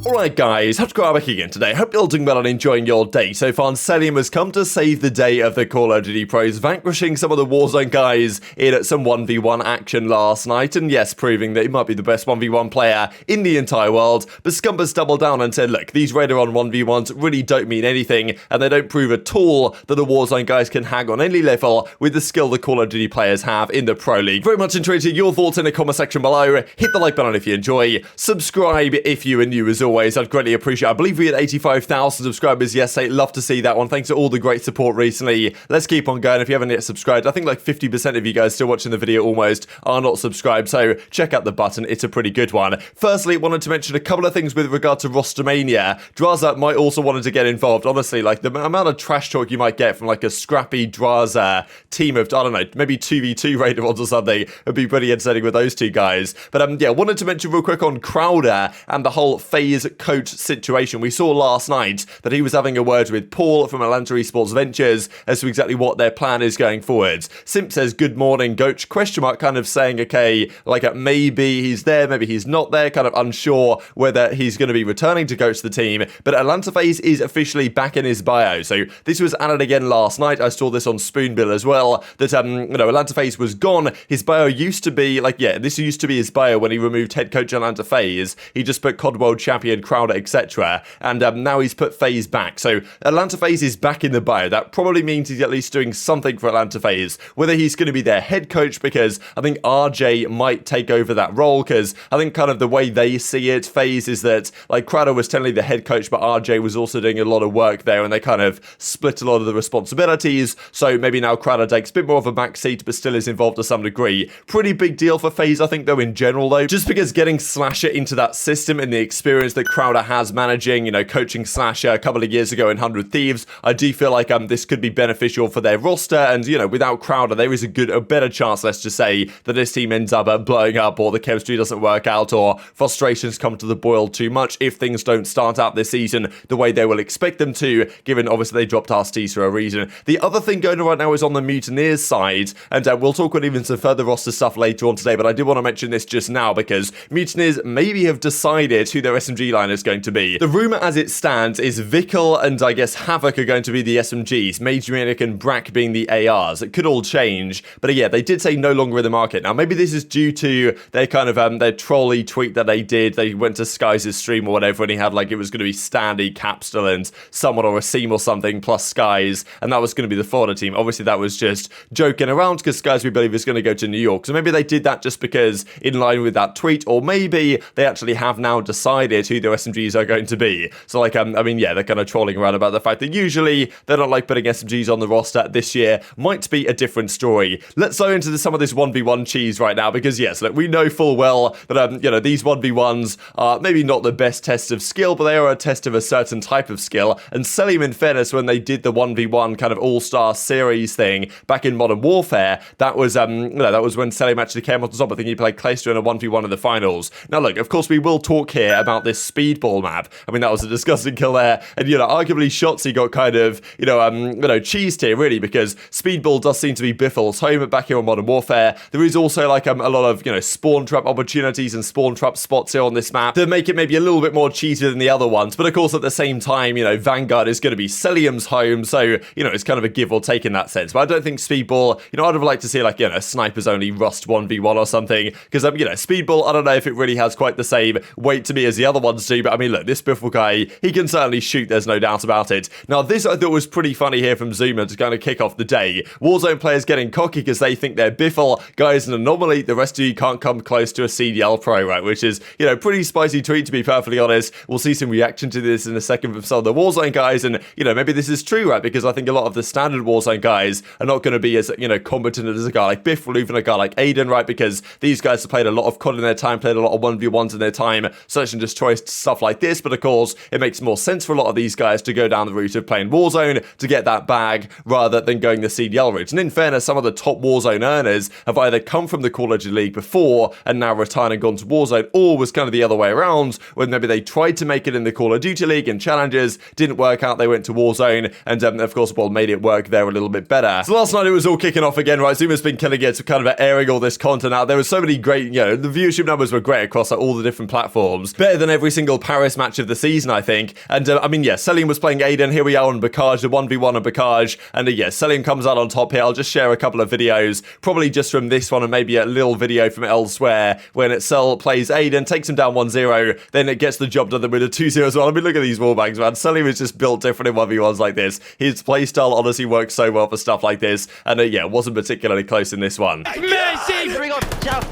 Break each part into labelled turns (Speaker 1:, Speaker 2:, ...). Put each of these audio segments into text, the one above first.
Speaker 1: Alright guys, TacticalRab back again today. Hope you're all doing well and enjoying your day so far. Cellium has come to save the day of the Call of Duty pros, vanquishing some of the Warzone guys in some 1v1 action last night, and yes, proving that he might be the best 1v1 player in the entire world. But Scump has doubled down and said, look, these Raider on 1v1s really don't mean anything, and they don't prove at all that the Warzone guys can hang on any level with the skill the Call of Duty players have in the Pro League. Very much interested your thoughts in the comment section below. Hit the like button if you enjoy. Subscribe if you are new as always. I'd greatly appreciate it. I believe we had 85,000 subscribers yesterday. Love to see that one. Thanks to all the great support recently. Let's keep on going. If you haven't yet subscribed, I think like 50% of you guys still watching the video almost are not subscribed, so check out the button. It's a pretty good one. Firstly, wanted to mention a couple of things with regard to Rostermania. Drazah might also wanted to get involved. Honestly, like the amount of trash talk you might get from like a scrappy Drazah team of, I don't know, maybe 2v2 Raider mods or something would be pretty entertaining with those two guys. But yeah, wanted to mention real quick on Crowder and the whole FaZe coach situation. We saw last night that he was having a word with Paul from Atlanta Esports Ventures as to exactly what their plan is going forwards. Simp says, good morning, coach, question mark, kind of saying, okay, like maybe he's there, maybe he's not there, kind of unsure whether he's going to be returning to coach the team. But Atlanta FaZe is officially back in his bio. So this was added again last night. I saw this on Spoonbill as well, that, Atlanta FaZe was gone. His bio used to be, like, yeah, this used to be his bio when he removed head coach Atlanta FaZe. He just put COD World Champion, Crowder, etc. And now he's put FaZe back. So Atlanta FaZe is back in the bio. That probably means he's at least doing something for Atlanta FaZe. Whether he's going to be their head coach, because I think RJ might take over that role, because I think kind of the way they see it, FaZe, is that like Crowder was technically the head coach, but RJ was also doing a lot of work there, and they kind of split a lot of the responsibilities. So maybe now Crowder takes a bit more of a back seat, but still is involved to some degree. Pretty big deal for FaZe, I think, though, in general, though, just because getting Slasher into that system and the experience that Crowder has managing, coaching Slasher a couple of years ago in 100 Thieves, I do feel like this could be beneficial for their roster, and without Crowder there is a better chance, let's just say, that this team ends up blowing up, or the chemistry doesn't work out, or frustrations come to the boil too much if things don't start out this season the way they will expect them to, given obviously they dropped Arcitys for a reason. The other thing going on right now is on the Mutineers side, and we'll talk about even some further roster stuff later on today, but I did want to mention this just now because Mutineers maybe have decided who their SMG line is going to be. The rumour as it stands is Vikul and I guess Havok are going to be the SMGs, Major Munich and Brack being the ARs. It could all change, but yeah, they did say no longer in the market. Now maybe this is due to their kind of their trolley tweet that they did. They went to Skies' stream or whatever, and he had like it was going to be Standy, Capsule, and someone or a Seam or something plus Skies, and that was going to be the Florida team. Obviously that was just joking around because Skies, we believe, is going to go to New York. So maybe they did that just because in line with that tweet, or maybe they actually have now decided who their SMGs are going to be. So like, I mean, yeah, they're kind of trolling around about the fact that usually they don't like putting SMGs on the roster. This year might be a different story. Let's go into some of this 1v1 cheese right now, because yes, look, we know full well that, these 1v1s are maybe not the best test of skill, but they are a test of a certain type of skill. And Cellium, in fairness, when they did the 1v1 kind of all-star series thing back in Modern Warfare, that was, that was when Cellium actually came on top. I think he played Clayster in a 1v1 in the finals. Now look, of course we will talk here about this speedball map. I mean, that was a disgusting kill there, and arguably Shotzzy got kind of cheesed here really, because speedball does seem to be Biffle's home back here on Modern Warfare. There is also like a lot of spawn trap opportunities and spawn trap spots here on this map that make it maybe a little bit more cheesy than the other ones, but of course at the same time Vanguard is going to be Cellium's home, so it's kind of a give or take in that sense. But I don't think speedball, I'd have liked to see like snipers only Rust 1v1 or something, because speedball, I don't know if it really has quite the same weight to me as the other ones do, but I mean look, this Biffle guy, he can certainly shoot, there's no doubt about it. Now this I thought was pretty funny here from Zuma to kind of kick off the day. Warzone players getting cocky because they think they're Biffle. Guys, an anomaly, the rest of you can't come close to a CDL pro, right? Which is, pretty spicy tweet, to be perfectly honest. We'll see some reaction to this in a second from some of the Warzone guys, and maybe this is true, right? Because I think a lot of the standard Warzone guys are not going to be as competent as a guy like Biffle, even a guy like Aiden, right? Because these guys have played a lot of COD in their time, played a lot of 1v1s in their time, search and destroy stuff like this. But of course, it makes more sense for a lot of these guys to go down the route of playing Warzone to get that bag rather than going the CDL route. And in fairness, some of the top Warzone earners have either come from the Call of Duty League before and now retired and gone to Warzone, or was kind of the other way around, when maybe they tried to make it in the Call of Duty League in challenges, didn't work out, they went to Warzone, and of course, well, made it work there a little bit better. So last night it was all kicking off again, right? Zuma's been killing it, so kind of airing all this content out. There was so many great, the viewership numbers were great across all the different platforms. Better than every every single Paris match of the season, I think. And I mean, yeah, Cellium was playing Aiden. Here we are on Bacage, the 1v1 on Bacage. And yeah, Cellium comes out on top here. I'll just share a couple of videos, probably just from this one and maybe a little video from elsewhere when Cell plays Aiden, takes him down 1-0, then it gets the job done with a 2-0 as well. I mean, look at these wallbangs, man. Cellium is just built different in 1v1s like this. His playstyle honestly works so well for stuff like this. And yeah, it wasn't particularly close in this one.
Speaker 2: That's massive!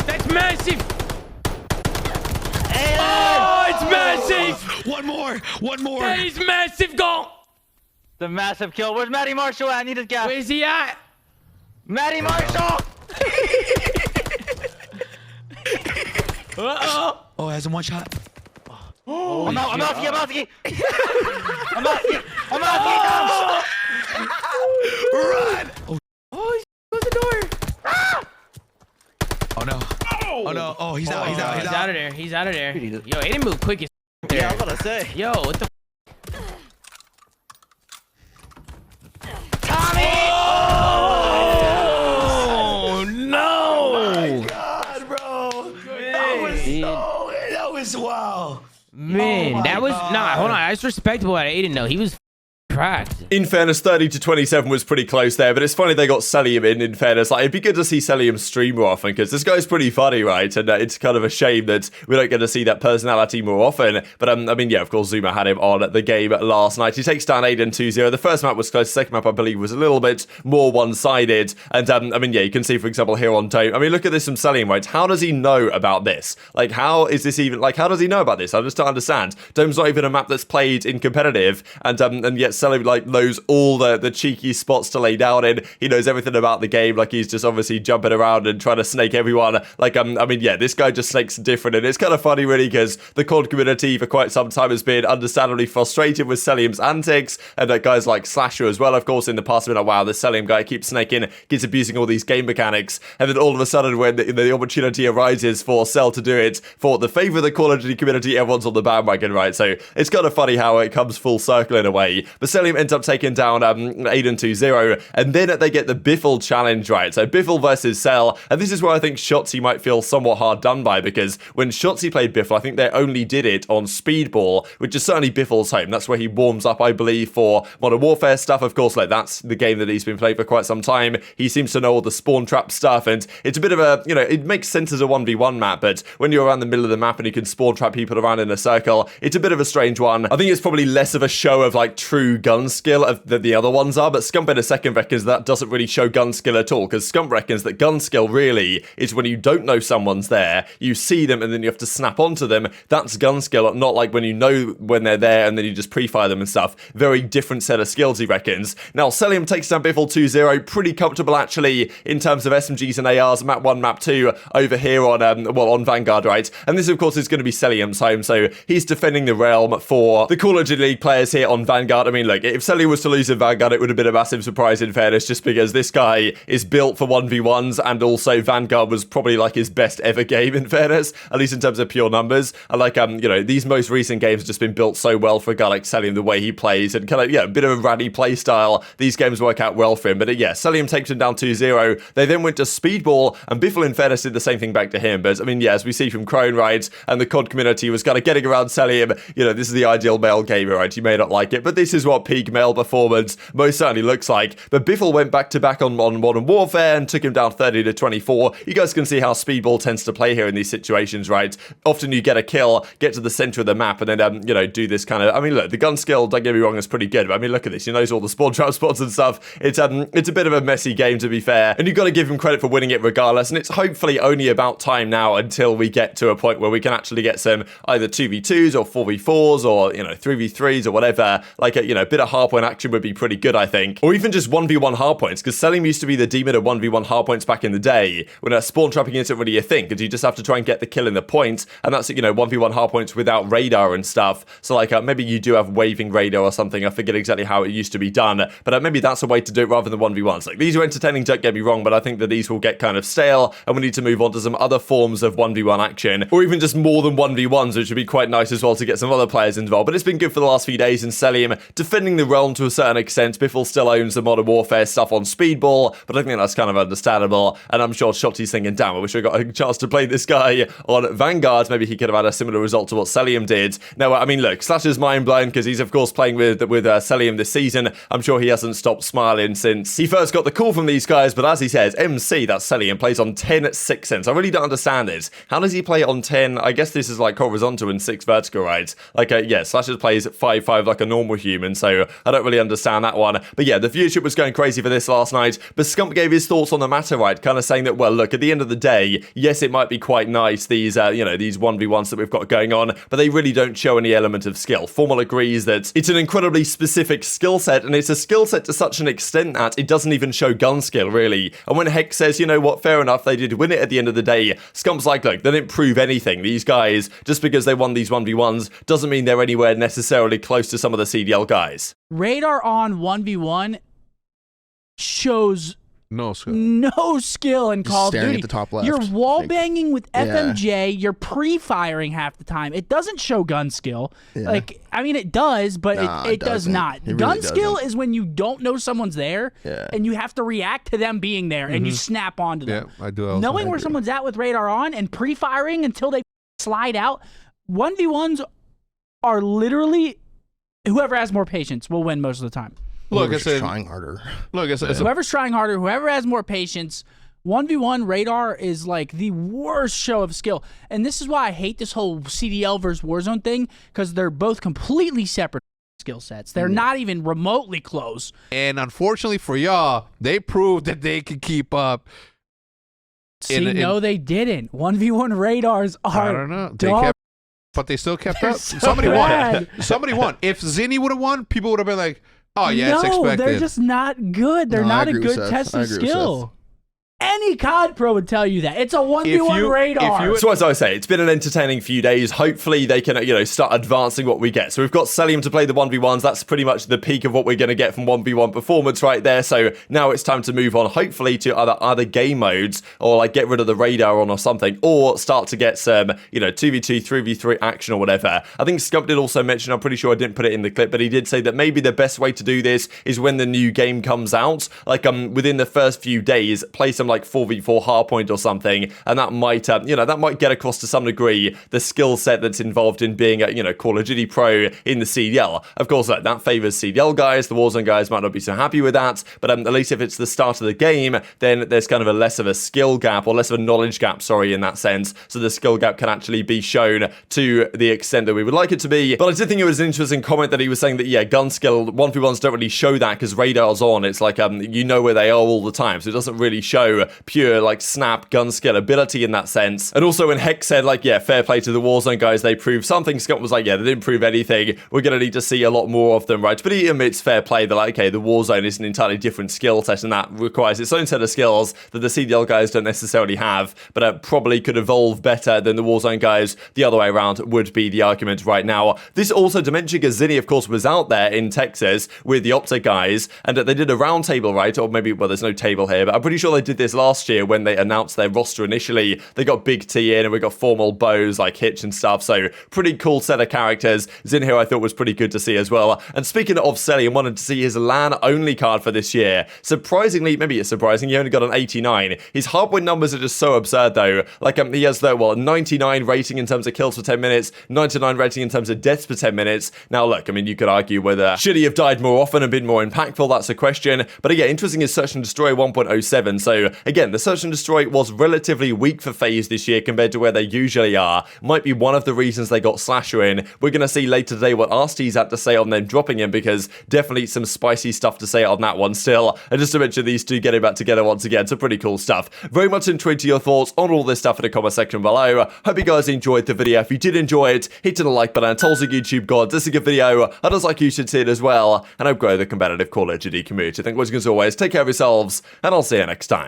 Speaker 2: That's massive!
Speaker 3: Oh,
Speaker 2: it's massive!
Speaker 3: One more!
Speaker 2: That is massive goal!
Speaker 4: The massive kill. Where's Matty Marshall at? I need his gas.
Speaker 2: Where's he at?
Speaker 4: Matty Marshall!
Speaker 2: Uh-oh!
Speaker 3: Oh, has him one shot.
Speaker 4: Oh, I'm out. I'm out.
Speaker 3: Run!
Speaker 2: Oh, he's close the door!
Speaker 3: Oh no. Oh no. Oh, he's out. He's out.
Speaker 2: He's out of there. He's out of there. Yo, he didn't move quick as there.
Speaker 4: Yeah, I was about to say.
Speaker 2: Yo, what the
Speaker 4: Tommy!
Speaker 2: Oh, no!
Speaker 3: God, bro. That was wow.
Speaker 2: Man, that was nah. Hold on, that's respectable at Aiden though. He was cracked.
Speaker 1: In fairness, 30-27 was pretty close there, but it's funny they got Cellium in fairness. Like, it'd be good to see Cellium stream more often, because this guy's pretty funny, right? And it's kind of a shame that we don't get to see that personality more often. But, I mean, yeah, of course, Zuma had him on the game last night. He takes down Aiden 2-0. The first map was close. The second map, I believe, was a little bit more one-sided. And, I mean, yeah, you can see, for example, here on Dome. I mean, look at this from Cellium, right? How does he know about this? Like, how is this even, like, how does he know about this? I just don't understand. Dome's not even a map that's played in competitive, and yet Cellium, like, knows all the cheeky spots to lay down in. He knows everything about the game. Like, he's just obviously jumping around and trying to snake everyone. Like, I mean, yeah, this guy just snakes different, and it's kind of funny, really, because the COD community for quite some time has been understandably frustrated with Cellium's antics, and guys like Slasher as well, of course, in the past have been like, wow, this Cellium guy keeps snaking, keeps abusing all these game mechanics, and then all of a sudden, when the opportunity arises for Cell to do it for the favor of the Call of Duty community, everyone's on the bandwagon, right? So it's kind of funny how it comes full circle in a way. But Cellium ends up taking down Aiden 2-0, and then they get the Biffle challenge, right? So Biffle versus Cell, and this is where I think Shotzzy might feel somewhat hard done by, because when Shotzzy played Biffle, I think they only did it on Speedball, which is certainly Biffle's home. That's where he warms up, I believe, for Modern Warfare stuff. Of course, like, that's the game that he's been playing for quite some time. He seems to know all the spawn trap stuff, and it's a bit of a, you know, it makes sense as a 1v1 map, but when you're around the middle of the map and you can spawn trap people around in a circle, it's a bit of a strange one. I think it's probably less of a show of, like, true gun skill than the other ones are, but Scump in a second reckons that doesn't really show gun skill at all, because Scump reckons that gun skill really is when you don't know someone's there, you see them and then you have to snap onto them. That's gun skill, not like when you know when they're there and then you just pre-fire them and stuff. Very different set of skills, he reckons. Now, Cellium takes down Biffle 2-0, pretty comfortable actually in terms of SMGs and ARs, map 1, map 2 over here on, on Vanguard, right? And this, of course, is going to be Cellium's home, so he's defending the realm for the Call of Duty League players here on Vanguard. I mean, look, if Cellium was to lose in Vanguard, it would have been a massive surprise in fairness, just because this guy is built for 1v1s, and also Vanguard was probably like his best ever game in fairness, at least in terms of pure numbers. And like, you know, these most recent games have just been built so well for a guy like Cellium, the way he plays, and kind of, yeah, a bit of a ratty play style. These games work out well for him, but yeah, Cellium takes him down 2-0. They then went to Speedball, and Biffle in fairness did the same thing back to him, but I mean, yeah, as we see from Crone, right, and the COD community was kind of getting around Cellium, you know, this is the ideal male gamer, right? You may not like it, but this is what peak male performance most certainly looks like. But Biffle went back-to-back on Modern Warfare and took him down 30-24. You guys can see how Speedball tends to play here in these situations, right? Often you get a kill, get to the center of the map, and then, you know, do this kind of, I mean, look, the gun skill, don't get me wrong, is pretty good, but I mean, look at this. He knows all the spawn trap spots and stuff. It's a bit of a messy game, to be fair, and you've got to give him credit for winning it regardless, and it's hopefully only about time now until we get to a point where we can actually get some either 2v2s or 4v4s or, you know, 3v3s or whatever. Like, you know, a bit of hardpoint action would be pretty good, I think. Or even just 1v1 hardpoints, because Cellium used to be the demon of 1v1 hardpoints back in the day, when spawn trapping isn't really a thing, because you just have to try and get the kill in the point, and that's, you know, 1v1 hardpoints without radar and stuff. So, like, maybe you do have waving radar or something. I forget exactly how it used to be done, but maybe that's a way to do it rather than 1v1s. Like, these are entertaining, don't get me wrong, but I think that these will get kind of stale, and we need to move on to some other forms of 1v1 action, or even just more than 1v1s, which would be quite nice as well to get some other players involved. But it's been good for the last few days, and Cellium defends defending the realm to a certain extent. Biffle still owns the Modern Warfare stuff on Speedball, but I think that's kind of understandable. And I'm sure Shotzzy's thinking, damn, I wish I got a chance to play this guy on Vanguard. Maybe he could have had a similar result to what Cellium did. No, I mean, look, Slash is mind blown because he's, of course, playing with Cellium this season. I'm sure he hasn't stopped smiling since he first got the call from these guys. But as he says, MC, that's Cellium, plays on 10 6 cents. I really don't understand this. How does he play on 10? I guess this is like horizontal and 6 vertical, right? Like, yeah, Slash plays 5-5 like a normal human, so I don't really understand that one. But yeah, the viewership was going crazy for this last night. But Scump gave his thoughts on the matter, right? Kind of saying that, well, look, at the end of the day, yes, it might be quite nice, these, these 1v1s that we've got going on, but they really don't show any element of skill. Formal agrees that it's an incredibly specific skill set, and it's a skill set to such an extent that it doesn't even show gun skill, really. And when Heck says, you know what, fair enough, they did win it at the end of the day, Scump's like, look, they didn't prove anything. These guys, just because they won these 1v1s, doesn't mean they're anywhere necessarily close to some of the CDL guys.
Speaker 5: Radar on 1v1 shows
Speaker 3: No skill.
Speaker 5: no skill in Call of
Speaker 6: staring
Speaker 5: Duty.
Speaker 6: at the top left.
Speaker 5: You're wall
Speaker 6: Like,
Speaker 5: banging with FMJ. You're pre-firing half the time. It doesn't show gun skill.
Speaker 6: Yeah.
Speaker 5: Like, I mean, it does, but
Speaker 6: Nah,
Speaker 5: it does
Speaker 6: doesn't.
Speaker 5: not.
Speaker 6: It really
Speaker 5: Gun skill
Speaker 6: doesn't.
Speaker 5: is when you don't know someone's there,
Speaker 6: Yeah.
Speaker 5: and you have to react to them being there, and you snap onto them.
Speaker 3: Yeah, I do. Also.
Speaker 5: Knowing where someone's at with radar on and pre-firing until they slide out, 1v1s are literally whoever has more patience will win most of the time.
Speaker 3: Look,
Speaker 6: Whoever's
Speaker 3: I said,
Speaker 6: trying harder.
Speaker 3: look, it's
Speaker 5: Whoever's trying harder, whoever has more patience, 1v1 radar is like the worst show of skill. And this is why I hate this whole CDL versus Warzone thing, because they're both completely separate skill sets. They're not even remotely close.
Speaker 3: and unfortunately for y'all, they proved that they can keep up.
Speaker 5: See, no, they didn't. 1v1 radars are
Speaker 3: I don't know. They
Speaker 5: dog-
Speaker 3: kept, but they still kept
Speaker 5: They're
Speaker 3: up.
Speaker 5: so
Speaker 3: Somebody
Speaker 5: bad.
Speaker 3: won. Somebody won. If Zinni would have won, people would have been like, "Oh yeah,
Speaker 5: no,
Speaker 3: it's expected."
Speaker 5: they're just not good. They're
Speaker 6: No, I
Speaker 5: not a
Speaker 6: agree with
Speaker 5: good
Speaker 6: Seth.
Speaker 5: test
Speaker 6: I
Speaker 5: of
Speaker 6: agree with
Speaker 5: skill. Any COD pro would tell you that. It's a 1v1 radar.
Speaker 1: So as I say, it's been an entertaining few days. Hopefully they can, start advancing what we get. So we've got Cellium to play the 1v1s. That's pretty much the peak of what we're going to get from 1v1 performance right there. So now it's time to move on, hopefully, to other game modes, or like get rid of the radar on or something, or start to get some, 2v2, 3v3 action or whatever. I think Scump did also mention, I'm pretty sure I didn't put it in the clip, but he did say that maybe the best way to do this is when the new game comes out, like within the first few days, play some like 4v4 hardpoint or something, and that might that might get across to some degree the skill set that's involved in being a Call of Duty pro in the CDL. Of course, that favors CDL guys. The Warzone guys might not be so happy with that, but at least if it's the start of the game, then there's kind of a less of a skill gap, or less of a knowledge gap, in that sense. So the skill gap can actually be shown to the extent that we would like it to be. But I did think it was an interesting comment that he was saying that, yeah, gun skill 1v1s don't really show that because radar's on. It's like you know where they are all the time, so it doesn't really show pure like snap gun skill ability in that sense. And also when Heck said like, yeah, fair play to the Warzone guys, they proved something, Scump was like, yeah, they didn't prove anything, we're gonna need to see a lot more of them, right? But he admits fair play, they're like, okay, the Warzone is an entirely different skill set, and that requires its own set of skills that the CDL guys don't necessarily have, but probably could evolve better than the Warzone guys. The other way around would be the argument right now. This also to mention, because Zinni of course was out there in Texas with the OpTic guys, and they did a round table, right? Or maybe, well, there's no table here, but I'm pretty sure they did this last year when they announced their roster initially. They got Big T in, and we got formal bows like Hitch and stuff, so pretty cool set of characters. Zin here I thought was pretty good to see as well. And speaking of Cellium, wanted to see his LAN only card for this year. Surprisingly, maybe it's surprising, he only got an 89. His hardpoint numbers are just so absurd though. Like he has the 99 rating in terms of kills for 10 minutes, 99 rating in terms of deaths for 10 minutes. Now look, I mean, you could argue whether should he have died more often and been more impactful, that's a question. But again, interesting is Search and Destroy 1.07. So again, the Search and Destroy was relatively weak for FaZe this year compared to where they usually are. Might be one of the reasons they got Slasher in. We're going to see later today what Arcitys had to say on them dropping him, because definitely some spicy stuff to say on that one still. And just to mention these two getting back together once again, some pretty cool stuff. Very much intrigued to your thoughts on all this stuff in the comment section below. Hope you guys enjoyed the video. If you did enjoy it, hit the like button. Tells the YouTube gods this is a good video. I just like you should see it as well. And I grow the competitive Call of Duty community. Thank you as always. Take care of yourselves, and I'll see you next time.